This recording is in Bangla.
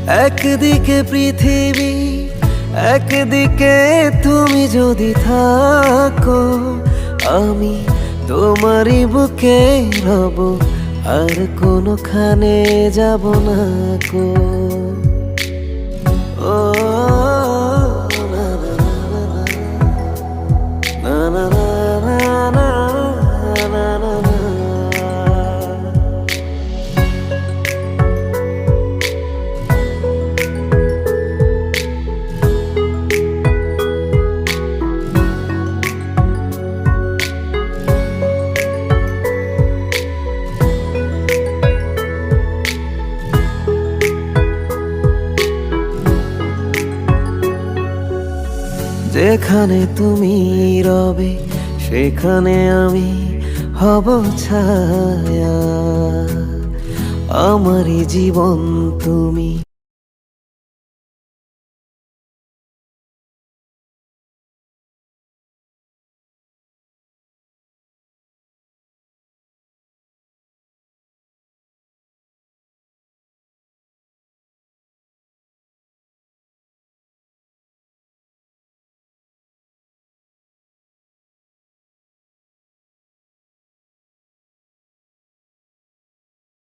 একদিকে পৃথিবী, একদিকে তুমি যদি থাকো, আমি তোমারই বুকে রব, আর কোনোখানে যাব না কো। ও না না না না না না না না না। যেখানে তুমি রবে সেখানে আমি হব ছায়া, আমারই জীবন তুমি।